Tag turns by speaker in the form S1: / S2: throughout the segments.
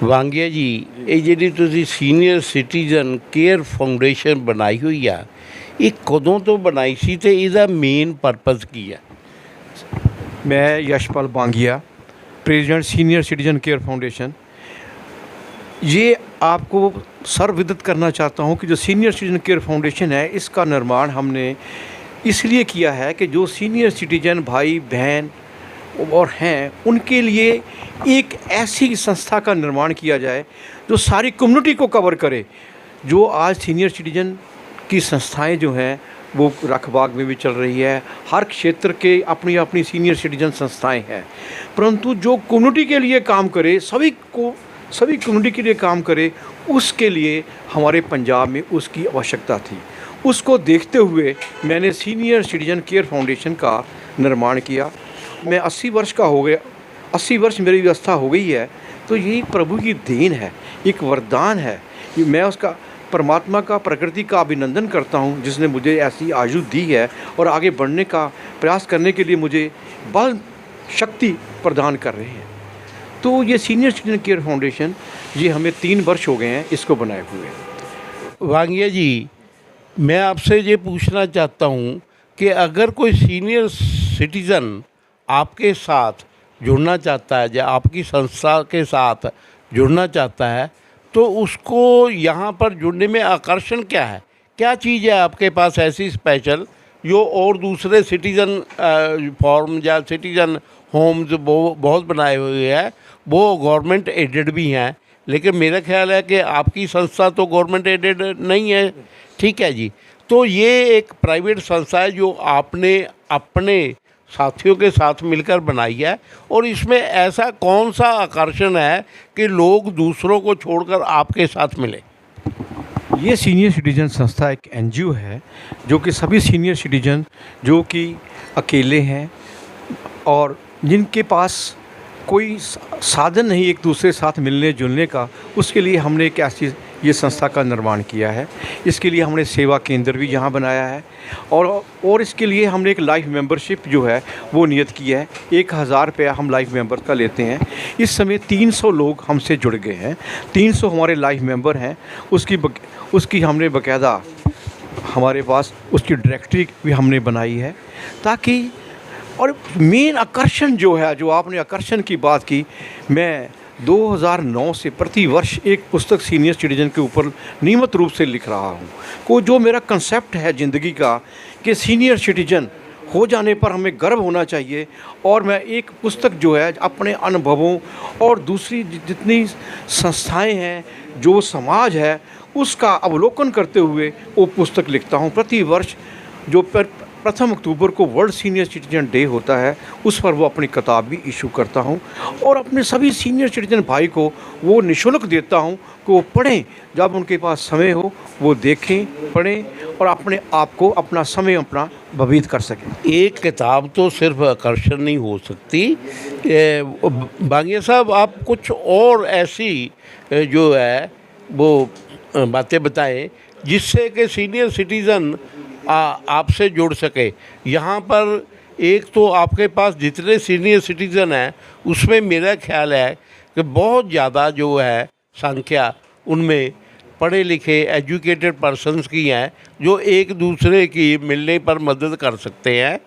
S1: ਵਾਂਗਿਆ ਜੀ, ਇਹ ਜਿਹੜੀ ਤੁਸੀਂ ਸੀਨੀਅਰ ਸਿਟੀਜ਼ਨ ਕੇਅਰ ਫਾਊਂਡੇਸ਼ਨ ਬਣਾਈ ਹੋਈ ਆ, ਇਹ ਕਦੋਂ ਤੋਂ ਬਣਾਈ ਸੀ ਤੇ ਇਹਦਾ ਮੇਨ ਪਰਪਸ ਕੀ ਹੈ?
S2: मैं Yashpal Bangia, president senior citizen care foundation. ये आपको सर्वविदित करना चाहता हूँ कि जो सीनियर सिटीजन केयर फाउंडेशन है, इसका निर्माण हमने इसलिए किया है कि जो सीनियर सिटीजन भाई बहन और हैं, उनके लिए एक ऐसी संस्था का निर्माण किया जाए जो सारी कम्युनिटी को कवर करे। जो आज सीनियर सिटीजन की संस्थाएं जो हैं वो रखबाग में भी चल रही है, हर क्षेत्र के अपनी अपनी सीनियर सिटीजन संस्थाएं हैं, परंतु जो कम्युनिटी के लिए काम करे, सभी कम्युनिटी के लिए काम करे, उसके लिए हमारे पंजाब में उसकी आवश्यकता थी। उसको देखते हुए मैंने सीनियर सिटीजन केयर फाउंडेशन का निर्माण किया। मैं 80 वर्ष का हो गया, 80 वर्ष मेरी व्यवस्था हो गई है, तो यही प्रभु की देन है, एक वरदान है। मैं उसका परमात्मा का प्रकृति का अभिनंदन करता हूँ जिसने मुझे ऐसी आयु दी है और आगे बढ़ने का प्रयास करने के लिए मुझे बल शक्ति प्रदान कर रहे हैं। तो ये सीनियर सिटीजन केयर फाउंडेशन, ये हमें 3 वर्ष हो गए हैं इसको बनाए हुए।
S1: वांगिया जी, मैं आपसे ये पूछना चाहता हूँ कि अगर कोई सीनियर सिटीज़न आपके साथ जुड़ना चाहता है या आपकी संस्था के साथ जुड़ना चाहता है, तो उसको यहाँ पर जुड़ने में आकर्षण क्या है? क्या चीज़ है आपके पास ऐसी स्पेशल जो और दूसरे सिटीज़न फॉर्म या सिटीज़न होम्स बहुत बनाए हुए हैं, वो गवर्नमेंट एडेड भी हैं, लेकिन मेरा ख्याल है कि आपकी संस्था तो गवर्नमेंट एडेड नहीं है, ठीक है जी। तो ये एक प्राइवेट संस्था है जो आपने अपने साथियों के साथ मिलकर बनाई है, और इसमें ऐसा कौन सा आकर्षण है कि लोग दूसरों को छोड़कर आपके साथ मिले?
S2: ये सीनियर सिटीजन संस्था एक एनजीओ है जो कि सभी सीनियर सिटीजन जो कि अकेले हैं और जिनके पास कोई साधन नहीं एक दूसरे साथ मिलने जुलने का, उसके लिए हमने एक ऐसी ये संस्था का निर्माण किया है। इसके लिए हमने सेवा केंद्र भी यहाँ बनाया है और इसके लिए हमने एक लाइफ मेंबरशिप जो है वो नियत की है। 1000 रुपया हम लाइफ मेंबर का लेते हैं। इस समय 300 लोग हमसे जुड़ गए हैं, 300 हमारे लाइफ मेंबर हैं। उसकी हमने बाकायदा हमारे पास उसकी डायरेक्टरी भी हमने बनाई है, ताकि और मेन आकर्षण जो है, जो आपने आकर्षण की बात की, मैं 2009 से प्रति वर्ष एक पुस्तक सीनियर सिटीजन के ऊपर नियमित रूप से लिख रहा हूँ। को जो मेरा कंसेप्ट है ज़िंदगी का कि सीनियर सिटीजन हो जाने पर हमें गर्व होना चाहिए, और मैं एक पुस्तक जो है अपने अनुभवों और दूसरी जितनी संस्थाएं हैं, जो समाज है, उसका अवलोकन करते हुए वो पुस्तक लिखता हूँ। प्रति वर्ष जो 1 अक्टूबर को वर्ल्ड सीनियर सिटीजन डे होता है, उस पर वो अपनी किताब भी इशू करता हूँ, और अपने सभी सीनियर सिटीजन भाई को वो निःशुल्क देता हूँ कि वो पढ़ें, जब उनके पास समय हो वो देखें, पढ़ें और अपने आप को अपना समय अपना व्यतीत कर सकें।
S1: एक किताब तो सिर्फ आकर्षण नहीं हो सकती। बांगिया साहब, आप कुछ और ऐसी जो है वो बातें बताएं जिससे कि सीनियर सिटीज़न आपसे जुड़ सके। यहाँ पर एक तो आपके पास जितने सीनियर सिटीज़न हैं उसमें मेरा ख्याल है कि बहुत ज़्यादा जो है संख्या उनमें पढ़े लिखे एजुकेटेड पर्सन्स की हैं, जो एक दूसरे की मिलने पर मदद कर सकते हैं।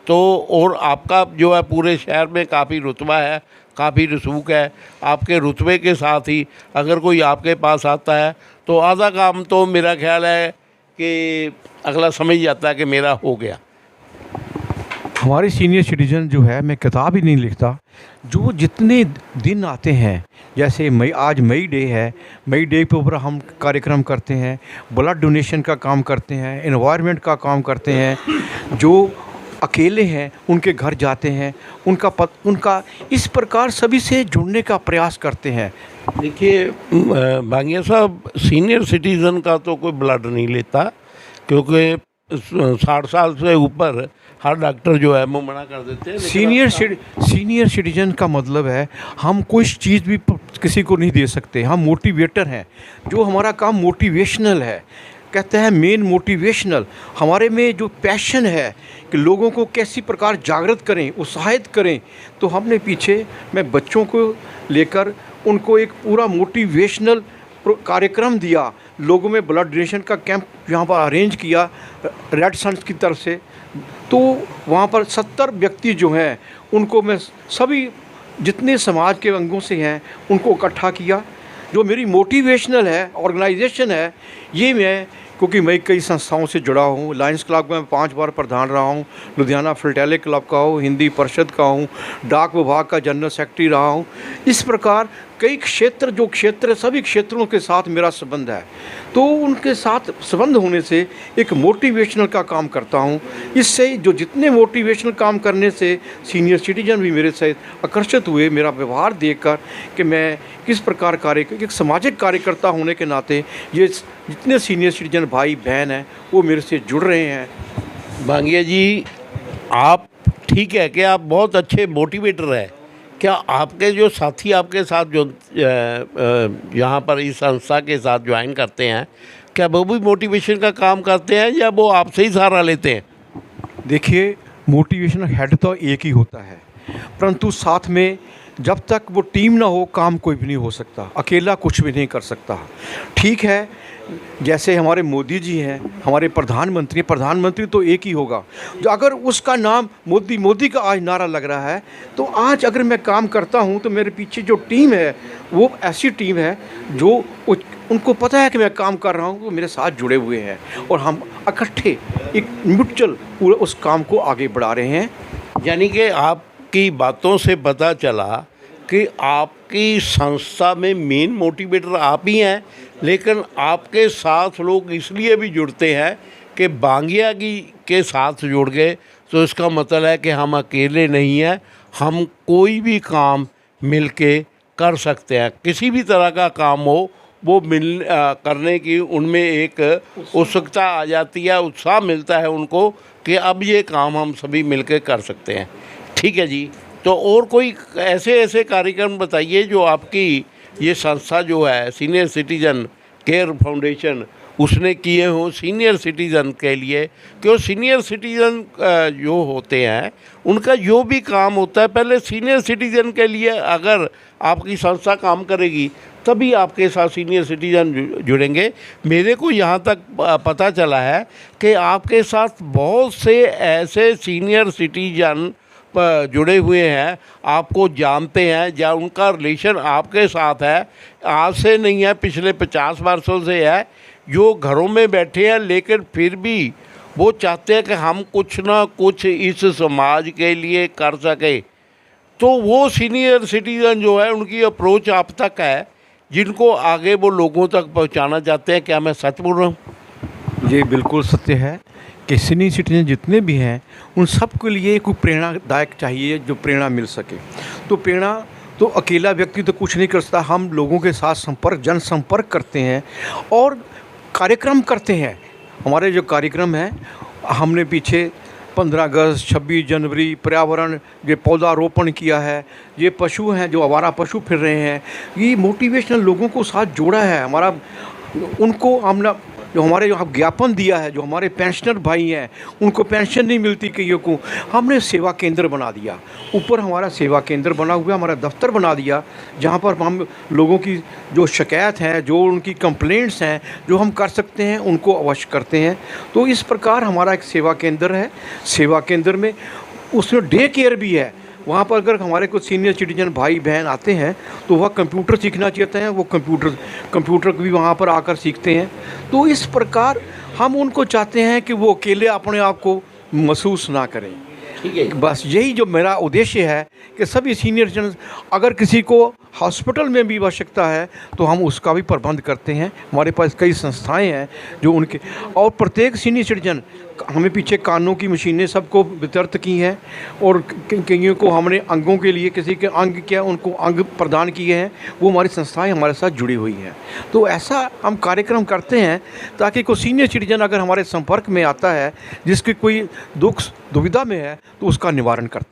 S1: तो और आपका जो है पूरे शहर में काफ़ी रुतबा है, काफ़ी रसूख है। आपके रुतबे के साथ ही अगर कोई आपके पास आता है तो आधा काम तो मेरा ख्याल है कि अगला समझ जाता है कि मेरा हो गया।
S2: हमारे सीनियर सिटीजन जो है, मैं किताब ही नहीं लिखता, जो जितने दिन आते हैं, जैसे आज मई डे है, मई डे के ऊपर हम कार्यक्रम करते हैं, ब्लड डोनेशन का काम करते हैं, एनवायरनमेंट का काम करते हैं, जो अकेले हैं उनके घर जाते हैं, उनका इस प्रकार सभी से जुड़ने का प्रयास करते हैं।
S1: देखिए बांगिया साहब, सीनियर सिटीज़न का तो कोई ब्लड नहीं लेता, क्योंकि 60 साल से ऊपर हर डॉक्टर जो है वो मना कर देते हैं।
S2: सीनियर सिटीजन का मतलब है हम कोई चीज़ भी किसी को नहीं दे सकते, हम मोटिवेटर हैं। जो हमारा काम मोटिवेशनल है, कहते हैं मेन मोटिवेशनल, हमारे में जो पैशन है कि लोगों को कैसी प्रकार जागृत करें, उत्साहित करें, तो हमने पीछे मैं बच्चों को लेकर उनको एक पूरा मोटिवेशनल कार्यक्रम दिया, लोगों में ब्लड डोनेशन का कैंप यहाँ पर अरेंज किया रेड सन्स की तरफ से। तो वहाँ पर 70 व्यक्ति जो हैं उनको मैं सभी जितने समाज के अंगों से हैं उनको इकट्ठा किया। जो मेरी मोटिवेशनल है ऑर्गेनाइजेशन है, ये मैं, क्योंकि मैं कई संस्थाओं से जुड़ा हूँ, लायंस क्लब का मैं 5 बार प्रधान रहा हूँ, लुधियाना फिलटेले क्लब का हूँ, हिंदी परिषद का हूँ, डाक विभाग का जनरल सेक्रेटरी रहा हूँ। इस प्रकार कई क्षेत्र, जो क्षेत्र सभी क्षेत्रों के साथ मेरा संबंध है, तो उनके साथ संबंध होने से एक मोटिवेशनल का काम करता हूँ। इससे जो जितने मोटिवेशनल काम करने से सीनियर सिटीजन भी मेरे से आकर्षित हुए, मेरा व्यवहार देखकर कि मैं किस प्रकार एक सामाजिक कार्यकर्ता होने के नाते ये जितने सीनियर सिटीजन भाई बहन हैं वो मेरे से जुड़ रहे हैं।
S1: भांगिया जी, आप ठीक है कि आप बहुत अच्छे मोटिवेटर हैं। क्या आपके जो साथी आपके साथ जो यहाँ पर इस संस्था के साथ ज्वाइन करते हैं, क्या वो भी मोटिवेशन का काम करते हैं या वो आपसे ही सहारा लेते हैं?
S2: देखिए, मोटिवेशन हेड तो एक ही होता है, परंतु साथ में जब तक वो टीम ना हो काम कोई भी नहीं हो सकता, अकेला कुछ भी नहीं कर सकता। ठीक है, जैसे हमारे मोदी जी हैं, हमारे प्रधानमंत्री तो एक ही होगा। जो अगर उसका नाम मोदी का आज नारा लग रहा है, तो आज अगर मैं काम करता हूं तो मेरे पीछे जो टीम है वो ऐसी टीम है जो उनको पता है कि मैं काम कर रहा हूं, वो मेरे साथ जुड़े हुए हैं और हम इकट्ठे एक म्यूचुअल पूरे उस काम को आगे बढ़ा रहे हैं।
S1: यानी कि आपकी बातों से पता चला कि आपकी संस्था में मेन मोटिवेटर आप ही हैं, लेकिन आपके साथ लोग इसलिए भी जुड़ते हैं कि भांगिया के साथ जुड़ गए, तो इसका मतलब है कि हम अकेले नहीं हैं, हम कोई भी काम मिलके कर सकते हैं। किसी भी तरह का काम हो वो करने की उनमें एक उत्सुकता आ जाती है, उत्साह मिलता है उनको कि अब ये काम हम सभी मिलकर कर सकते हैं। ठीक है जी, तो और कोई ऐसे कार्यक्रम बताइए जो आपकी ये संस्था जो है सीनियर सिटीज़न केयर फाउंडेशन उसने किए हों सीनियर सिटीज़न के लिए। क्यों सीनियर सिटीज़न जो होते हैं उनका जो भी काम होता है पहले सीनियर सिटीज़न के लिए, अगर आपकी संस्था काम करेगी तभी आपके साथ सीनियर सिटीज़न जुड़ेंगे। मेरे को यहाँ तक पता चला है कि आपके साथ बहुत से ऐसे सीनियर सिटीज़न जुड़े हुए हैं, आपको जानते हैं या उनका रिलेशन आपके साथ है, आज से नहीं है, पिछले 50 वर्षों से है, जो घरों में बैठे हैं लेकिन फिर भी वो चाहते हैं कि हम कुछ ना कुछ इस समाज के लिए कर सके। तो वो सीनियर सिटीज़न जो है उनकी अप्रोच आप तक है, जिनको आगे वो लोगों तक पहुंचाना चाहते हैं। क्या मैं सच बोल रहा हूँ?
S2: ये बिल्कुल सत्य है कि सीनियर सिटीजन जितने भी हैं उन सब के लिए कोई प्रेरणादायक चाहिए जो प्रेरणा मिल सके। तो प्रेरणा तो अकेला व्यक्ति तो कुछ नहीं कर सकता, हम लोगों के साथ जनसंपर्क करते हैं और कार्यक्रम करते हैं। हमारे जो कार्यक्रम हैं, हमने पीछे 15 अगस्त 26 जनवरी पर्यावरण ये पौधारोपण किया है, ये पशु हैं जो आवारा पशु फिर रहे हैं, ये मोटिवेशनल लोगों को साथ जोड़ा है हमारा। उनको हमने जो हमारे यहाँ ज्ञापन दिया है, जो हमारे पेंशनर भाई हैं उनको पेंशन नहीं मिलती कईयों को, हमने सेवा केंद्र बना दिया। ऊपर हमारा सेवा केंद्र बना हुआ, हमारा दफ्तर बना दिया, जहाँ पर हम लोगों की जो शिकायत है, जो उनकी कंप्लेंट्स हैं, जो हम कर सकते हैं उनको अवश्य करते हैं। तो इस प्रकार हमारा एक सेवा केंद्र है। सेवा केंद्र में उसमें डे केयर भी है। वहाँ पर अगर हमारे कुछ सीनियर सिटीजन भाई बहन आते हैं तो वह कंप्यूटर सीखना चाहते हैं, वो कंप्यूटर भी वहाँ पर आकर सीखते हैं। तो इस प्रकार हम उनको चाहते हैं कि वो अकेले अपने आप को महसूस ना करें।
S1: ठीक है,
S2: बस यही जो मेरा उद्देश्य है कि सभी सीनियर सिटीजन, अगर किसी को हॉस्पिटल में भी आवश्यकता है तो हम उसका भी प्रबंध करते हैं। हमारे पास कई संस्थाएं हैं जो उनके, और प्रत्येक सीनियर सिटीजन हमें पीछे कानों की मशीनें सबको वितरित की हैं और कईयों को हमने अंगों के लिए, किसी के अंग क्या उनको अंग प्रदान किए हैं, वो हमारी संस्थाएं हमारे साथ जुड़ी हुई हैं। तो ऐसा हम कार्यक्रम करते हैं ताकि कोई सीनियर सिटीजन अगर हमारे संपर्क में आता है जिसकी कोई दुविधा में है तो उसका निवारण करते हैं।